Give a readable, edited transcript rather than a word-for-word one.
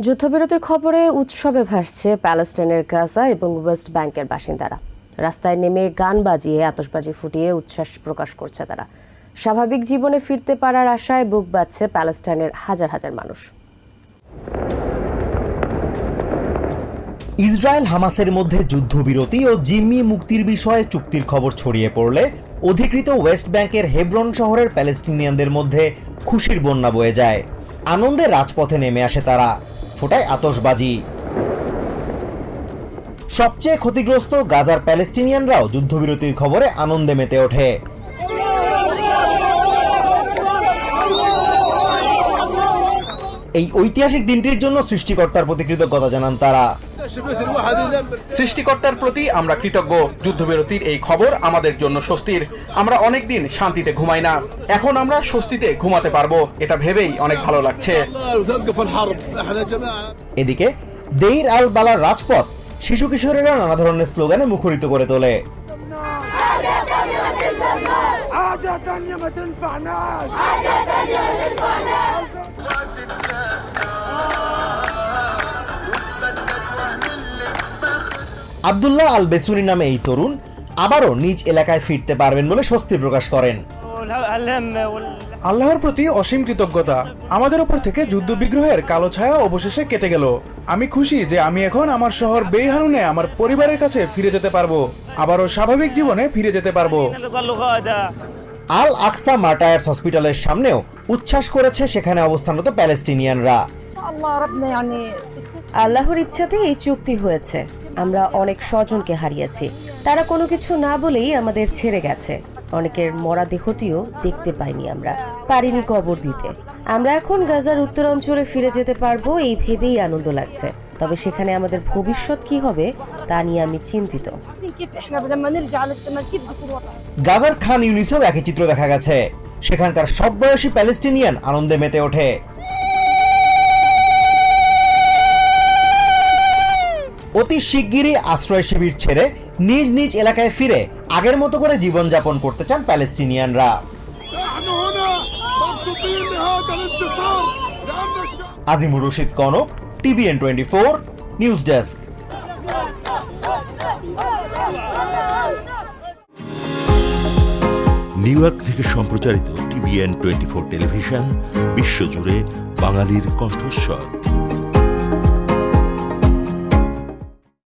যুদ্ধবিরতির খবরে উৎসবে ভাসছে প্যালেস্টাইনের গাজা এবং ওয়েস্ট ব্যাংকের বাসিন্দারা। রাস্তায় নেমে গান বাজিয়ে আতশবাজি ফুটিয়ে উচ্ছ্বাস প্রকাশ করছে তারা। স্বাভাবিক জীবনে ফিরতে পারার আশায় বুক বাঁধছে প্যালেস্টাইনের হাজার হাজার মানুষ। ইসরায়েল হামাসের মধ্যে যুদ্ধবিরতি ও জিম্মি মুক্তির বিষয়ে চুক্তির খবর ছড়িয়ে পড়লে অধিকৃত ওয়েস্ট ব্যাংকের হেব্রন শহরের প্যালেস্টিনিয়ানদের মধ্যে খুশির বন্যা বয়ে যায়। আনন্দে রাজপথে নেমে আসে তারা, ফোটায় আতশবাজি। সবচেয়ে ক্ষতিগ্রস্ত গাজার প্যালেস্টিনিয়ানরাও যুদ্ধবিরতির খবরে আনন্দে মেতে ওঠে। এই ঐতিহাসিক দিনটির জন্য সৃষ্টিকর্তার প্রতি কৃতজ্ঞতা জানান তারা। সৃষ্টিকর্তার প্রতি আমরা কৃতজ্ঞ। যুদ্ধবিরতির এই খবর আমাদের জন্য স্বস্তির। আমরা অনেকদিন শান্তিতে ঘুমাই না, এখন আমরা স্বস্তিতে ঘুমাতে পারবো, এটা ভেবেই অনেক ভালো লাগছে। এদিকে দেইর আল বালার রাজপথ শিশু কিশোরেরা নানা ধরনের স্লোগানে মুখরিত করে তোলে। আব্দুল্লাহ আল বেসুরি নামে এই তরুণ আবারও নিজ এলাকায় ফিরতে পারবেন বলে স্বস্তি প্রকাশ করেন। আল্লাহর প্রতি অসীম কৃতজ্ঞতা। আমাদের উপর থেকে যুদ্ধ বিগ্রহের কালো ছায়া অবশেষে কেটে গেল। আমি খুশি যে আমি এখন আমার শহর বেইহানুনে আমার পরিবারের কাছে ফিরে যেতে পারবো, আবারও স্বাভাবিক জীবনে ফিরে যেতে পারবো। আল আকসা মার্টায়ার্স হসপিটালের সামনেও উচ্ছ্বাস করেছে সেখানে অবস্থানরত প্যালেস্টিনিয়ানরা। আল্লাহর ইচ্ছাতে এই চুক্তি হয়েছে। আমরা অনেক স্বজনকে হারিয়েছি, তারা কোনো কিছু না বলেই আমাদের ছেড়ে গেছে। অনেকের মরা দেহটিও দেখতে পাইনি, আমরা পারিনি কবর দিতে। আমরা এখন গাজার উত্তরাঞ্চলে ফিরে যেতে পারবো, এই ভেবেই আনন্দ লাগছে। তবে সেখানে আমাদের ভবিষ্যৎ কি হবে তা নিয়ে আমি চিন্তিত। গাজার খান ইউনিসেও একই চিত্র দেখা গেছে। সেখানকার সব বয়সী প্যালেস্টিনিয়ান আনন্দে মেতে ওঠে। অতি শিগগিরই আশ্রয় শিবির ছেড়ে নিজ নিজ এলাকায় ফিরে আগের মতো করে জীবনযাপন করতে চান প্যালেস্টিনিয়ানরা। Azimur Rashid Kanak, TVN 24 news desk. New York থেকে সম্প্রচারিত TVN 24 টেলিভিশন বিশ্বজুড়ে বাঙালির কণ্ঠস্বর।